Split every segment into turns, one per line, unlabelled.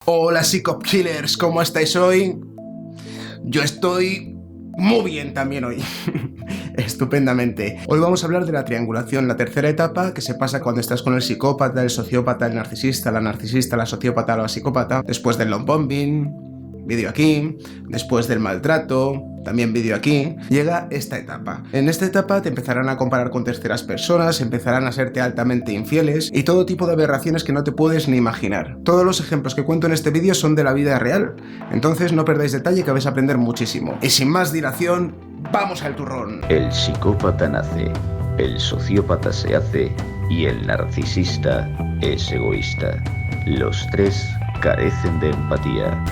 Hola Psychop Killers, ¿cómo estáis hoy? Yo estoy muy bien también hoy. Estupendamente. Hoy vamos a hablar de la triangulación, la tercera etapa que se pasa cuando estás con el psicópata, el sociópata, el narcisista, la sociópata o la psicópata, después del love bombing, vídeo aquí, después del maltrato, también vídeo aquí, llega esta etapa. En esta etapa te empezarán a comparar con terceras personas, empezarán a serte altamente infieles y todo tipo de aberraciones que no te puedes ni imaginar. Todos los ejemplos que cuento en este vídeo son de la vida real, entonces no perdáis detalle que vais a aprender muchísimo. Y sin más dilación, ¡vamos al turrón!
El psicópata nace, el sociópata se hace y el narcisista es egoísta. Los tres carecen de empatía.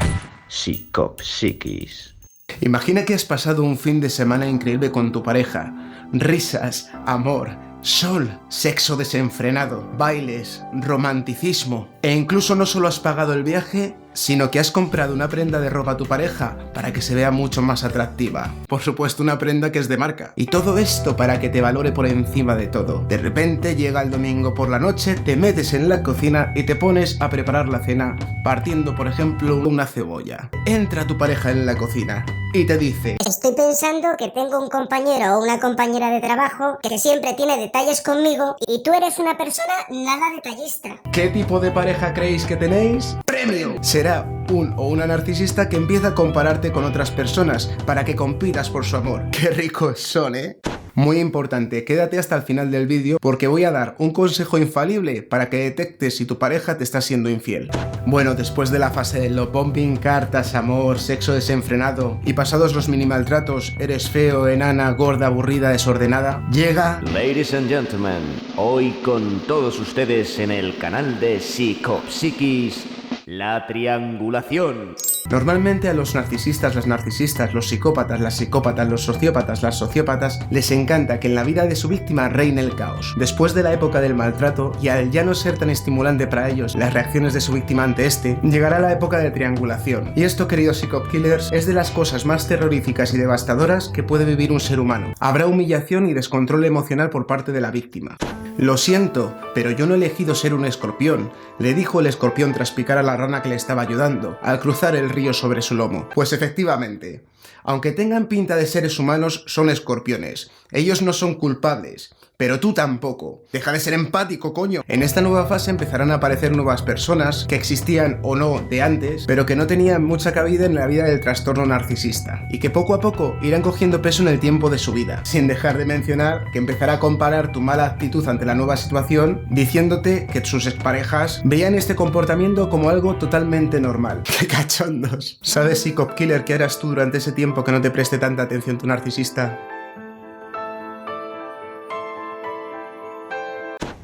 Psychop Psiquis.
Imagina que has pasado un fin de semana increíble con tu pareja. Risas, amor, sol, sexo desenfrenado, bailes, romanticismo. E incluso no solo has pagado el viaje, sino que has comprado una prenda de ropa a tu pareja para que se vea mucho más atractiva. Por supuesto, una prenda que es de marca. Y todo esto para que te valore por encima de todo. De repente llega el domingo por la noche, te metes en la cocina y te pones a preparar la cena, partiendo por ejemplo una cebolla. Entra tu pareja en la cocina y te dice:
estoy pensando que tengo un compañero o una compañera de trabajo que siempre tiene detalles conmigo y tú eres una persona nada detallista.
¿Qué tipo de pareja creéis que tenéis? ¡Premio! Será un o una narcisista que empieza a compararte con otras personas para que compitas por su amor. ¡Qué ricos son, eh! Muy importante, quédate hasta el final del vídeo porque voy a dar un consejo infalible para que detectes si tu pareja te está siendo infiel. Bueno, después de la fase de love bombing, cartas, amor, sexo desenfrenado y pasados los mini maltratos, eres feo, enana, gorda, aburrida, desordenada, llega...
Ladies and gentlemen, hoy con todos ustedes en el canal de Psychop Psiquis, la triangulación.
Normalmente a los narcisistas, las narcisistas, los psicópatas, las psicópatas, los sociópatas, las sociópatas, les encanta que en la vida de su víctima reine el caos. Después de la época del maltrato, y al ya no ser tan estimulante para ellos las reacciones de su víctima ante este, llegará la época de triangulación. Y esto, queridos Psychop Killers, es de las cosas más terroríficas y devastadoras que puede vivir un ser humano. Habrá humillación y descontrol emocional por parte de la víctima. Lo siento, pero yo no he elegido ser un escorpión, le dijo el escorpión tras picar a la rana que le estaba ayudando, al cruzar el río sobre su lomo. Pues efectivamente, aunque tengan pinta de seres humanos, son escorpiones. Ellos no son culpables. Pero tú tampoco. Deja de ser empático, coño. En esta nueva fase empezarán a aparecer nuevas personas que existían o no de antes, pero que no tenían mucha cabida en la vida del trastorno narcisista, y que poco a poco irán cogiendo peso en el tiempo de su vida. Sin dejar de mencionar que empezará a comparar tu mala actitud ante la nueva situación, diciéndote que sus exparejas veían este comportamiento como algo totalmente normal. ¡Qué cachondos! ¿Sabes, Psychop Killer, qué harás tú durante ese tiempo que no te preste tanta atención tu narcisista?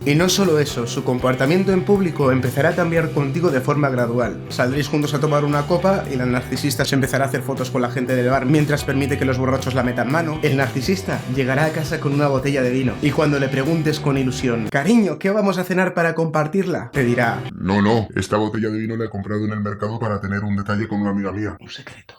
Y no solo eso, su comportamiento en público empezará a cambiar contigo de forma gradual. Saldréis juntos a tomar una copa y la narcisista se empezará a hacer fotos con la gente del bar mientras permite que los borrachos la metan mano. El narcisista llegará a casa con una botella de vino y cuando le preguntes con ilusión: cariño, ¿qué vamos a cenar para compartirla?, te dirá:
No, esta botella de vino la he comprado en el mercado para tener un detalle con una amiga mía.
un secreto.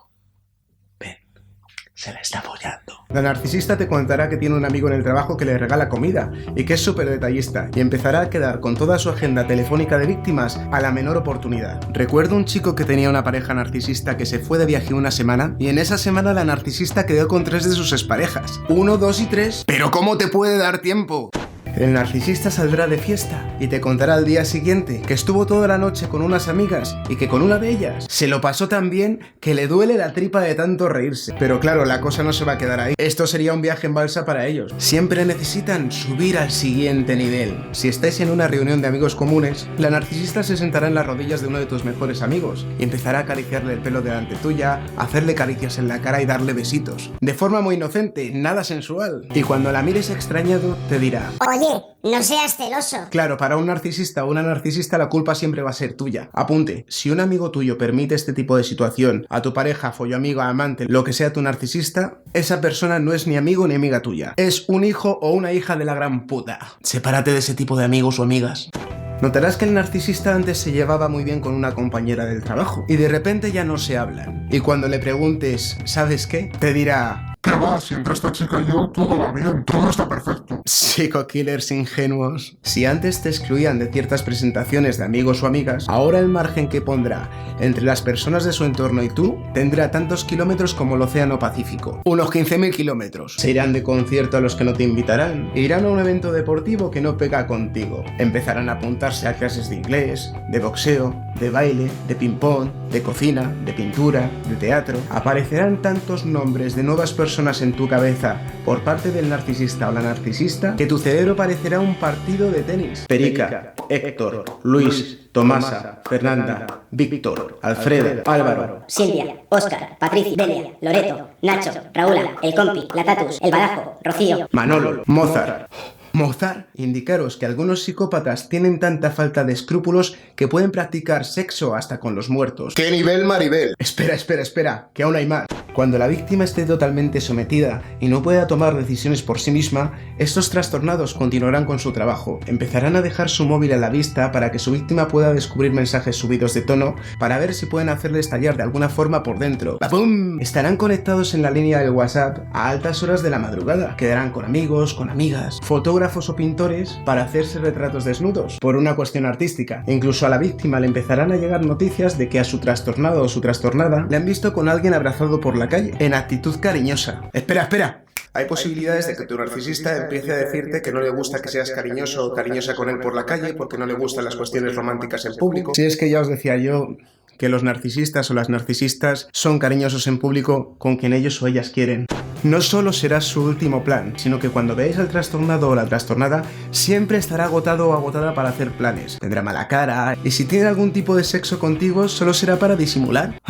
Se la está follando. La narcisista te contará que tiene un amigo en el trabajo que le regala comida y que es súper detallista y empezará a quedar con toda su agenda telefónica de víctimas a la menor oportunidad. Recuerdo un chico que tenía una pareja narcisista que se fue de viaje una semana y en esa semana la narcisista quedó con 3 de sus exparejas. 1, 2 y 3. ¿Pero cómo te puede dar tiempo? El narcisista saldrá de fiesta y te contará al día siguiente que estuvo toda la noche con unas amigas y que con una de ellas se lo pasó tan bien que le duele la tripa de tanto reírse. Pero claro, la cosa no se va a quedar ahí. Esto sería un viaje en balsa para ellos. Siempre necesitan subir al siguiente nivel. Si estáis en una reunión de amigos comunes, la narcisista se sentará en las rodillas de uno de tus mejores amigos y empezará a acariciarle el pelo delante tuya, hacerle caricias en la cara y darle besitos. De forma muy inocente, nada sensual. Y cuando la mires extrañado, te dirá:
Oye, no seas celoso.
Claro, para un narcisista o una narcisista la culpa siempre va a ser tuya. Apunte, si un amigo tuyo permite este tipo de situación a tu pareja, folloamigo, amante, lo que sea tu narcisista, esa persona no es ni amigo ni amiga tuya. Es un hijo o una hija de la gran puta. Sepárate de ese tipo de amigos o amigas. Notarás que el narcisista antes se llevaba muy bien con una compañera del trabajo y de repente ya no se hablan. Y cuando le preguntes: ¿sabes qué?, te dirá:
¿Qué va? Si entre esta chica y yo todo va bien, todo está perfecto.
Psico-killers ingenuos. Si antes te excluían de ciertas presentaciones de amigos o amigas, ahora el margen que pondrá entre las personas de su entorno y tú tendrá tantos kilómetros como el océano Pacífico. Unos 15.000 kilómetros. Se irán de concierto a los que no te invitarán. Irán a un evento deportivo que no pega contigo. Empezarán a apuntarse a clases de inglés, de boxeo, de baile, de ping-pong, de cocina, de pintura, de teatro. Aparecerán tantos nombres de nuevas personas en tu cabeza por parte del narcisista o la narcisista que tu cerebro parecerá un partido de tenis. Perica, Héctor, Luis, Tomasa, Fernanda, Víctor, Alfredo, Álvaro,
Silvia, Óscar, Patricia, Delia, Loreto, Nacho, Raúla, el compi, la Tatus, el Badajo, Rocío,
Manolo, Mozart. Mozart, indicaros que algunos psicópatas tienen tanta falta de escrúpulos que pueden practicar sexo hasta con los muertos.
¿Qué nivel, Maribel?
Espera, que aún hay más. Cuando la víctima esté totalmente sometida y no pueda tomar decisiones por sí misma, estos trastornados continuarán con su trabajo. Empezarán a dejar su móvil a la vista para que su víctima pueda descubrir mensajes subidos de tono para ver si pueden hacerle estallar de alguna forma por dentro. ¡Papum! Estarán conectados en la línea del WhatsApp a altas horas de la madrugada. Quedarán con amigos, con amigas, fotógrafos o pintores para hacerse retratos desnudos, por una cuestión artística. Incluso a la víctima le empezarán a llegar noticias de que a su trastornado o su trastornada le han visto con alguien abrazado por la calle, en actitud cariñosa. Espera. Hay posibilidades de que tu narcisista empiece a decirte que no le gusta que seas cariñoso o cariñosa con él por la calle porque no le gustan las cuestiones románticas en público. Si es que ya os decía yo que los narcisistas o las narcisistas son cariñosos en público con quien ellos o ellas quieren. No solo será su último plan, sino que cuando veáis al trastornado o la trastornada, siempre estará agotado o agotada para hacer planes. Tendrá mala cara, y si tiene algún tipo de sexo contigo, solo será para disimular.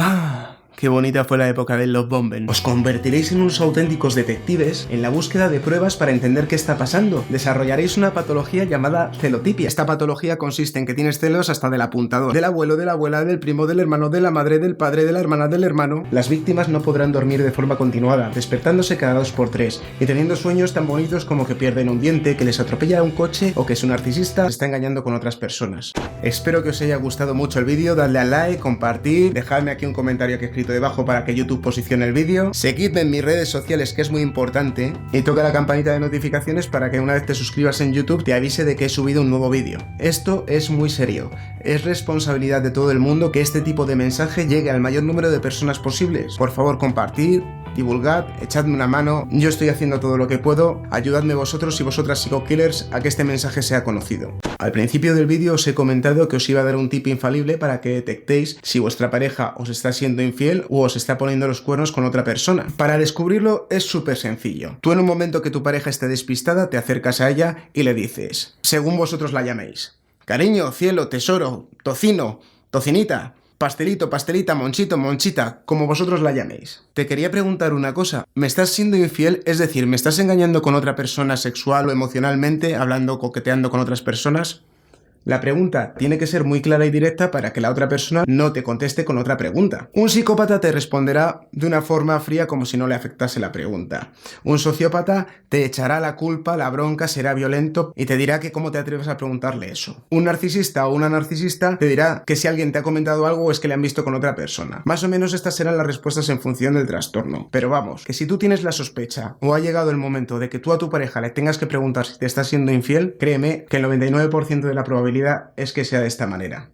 Qué bonita fue la época del love bombing. Os convertiréis en unos auténticos detectives en la búsqueda de pruebas para entender qué está pasando. Desarrollaréis una patología llamada celotipia. Esta patología consiste en que tienes celos hasta del apuntador, del abuelo, de la abuela, del primo, del hermano, de la madre, del padre, de la hermana, del hermano. Las víctimas no podrán dormir de forma continuada, despertándose cada 2 por 3 y teniendo sueños tan bonitos como que pierden un diente, que les atropella un coche o que su narcisista se está engañando con otras personas. Espero que os haya gustado mucho el vídeo, dadle al like, compartir, dejadme aquí un comentario que he escrito debajo para que YouTube posicione el vídeo, seguidme en mis redes sociales que es muy importante y toca la campanita de notificaciones para que una vez te suscribas en YouTube te avise de que he subido un nuevo vídeo. Esto es muy serio, es responsabilidad de todo el mundo que este tipo de mensaje llegue al mayor número de personas posibles. Por favor, compartir, divulgad, echadme una mano, yo estoy haciendo todo lo que puedo, ayudadme vosotros y vosotras psico-killers a que este mensaje sea conocido. Al principio del vídeo os he comentado que os iba a dar un tip infalible para que detectéis si vuestra pareja os está siendo infiel o os está poniendo los cuernos con otra persona. Para descubrirlo es súper sencillo. Tú en un momento que tu pareja esté despistada te acercas a ella y le dices, según vosotros la llaméis, cariño, cielo, tesoro, tocino, tocinita, pastelito, pastelita, monchito, monchita, como vosotros la llaméis. Te quería preguntar una cosa, ¿me estás siendo infiel? Es decir, ¿me estás engañando con otra persona sexual o emocionalmente, hablando, coqueteando con otras personas? La pregunta tiene que ser muy clara y directa para que la otra persona no te conteste con otra pregunta. Un psicópata te responderá de una forma fría como si no le afectase la pregunta. Un sociópata te echará la culpa, la bronca, será violento y te dirá que cómo te atreves a preguntarle eso. Un narcisista o una narcisista te dirá que si alguien te ha comentado algo es que le han visto con otra persona. Más o menos estas serán las respuestas en función del trastorno. Pero vamos, que si tú tienes la sospecha o ha llegado el momento de que tú a tu pareja le tengas que preguntar si te está siendo infiel, créeme que el 99% de la probabilidad es que sea de esta manera.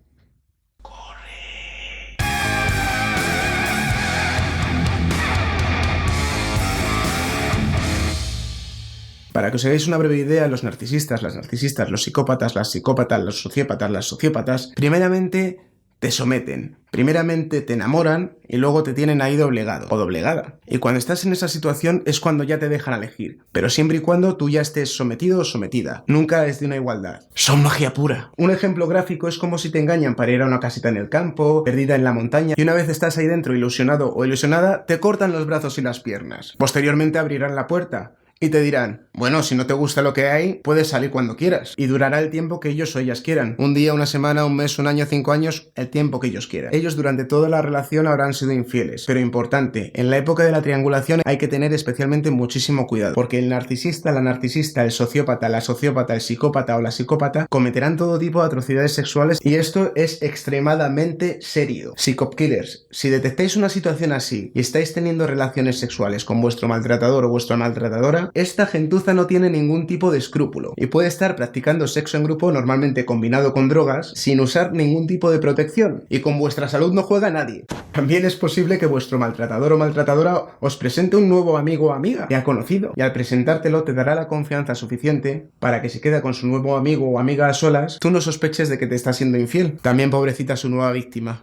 Para que os hagáis una breve idea, los narcisistas, las narcisistas, los psicópatas, las psicópatas, los sociópatas, las sociópatas, primeramente te someten, primeramente te enamoran y luego te tienen ahí doblegado o doblegada. Y cuando estás en esa situación es cuando ya te dejan elegir, pero siempre y cuando tú ya estés sometido o sometida. Nunca es de una igualdad. Son magia pura. Un ejemplo gráfico es como si te engañan para ir a una casita en el campo, perdida en la montaña, y una vez estás ahí dentro ilusionado o ilusionada, te cortan los brazos y las piernas. Posteriormente abrirán la puerta Y te dirán, bueno, si no te gusta lo que hay, puedes salir cuando quieras. Y durará el tiempo que ellos o ellas quieran. Un día, una semana, un mes, un año, 5 años, el tiempo que ellos quieran. Ellos durante toda la relación habrán sido infieles. Pero importante, en la época de la triangulación hay que tener especialmente muchísimo cuidado. Porque el narcisista, la narcisista, el sociópata, la sociópata, el psicópata o la psicópata cometerán todo tipo de atrocidades sexuales y esto es extremadamente serio. Psychop Killers, si detectáis una situación así y estáis teniendo relaciones sexuales con vuestro maltratador o vuestra maltratadora, esta gentuza no tiene ningún tipo de escrúpulo y puede estar practicando sexo en grupo, normalmente combinado con drogas, sin usar ningún tipo de protección, y con vuestra salud no juega nadie. También es posible que vuestro maltratador o maltratadora os presente un nuevo amigo o amiga que ha conocido, y al presentártelo te dará la confianza suficiente para que si queda con su nuevo amigo o amiga a solas, tú no sospeches de que te está siendo infiel. También pobrecita su nueva víctima.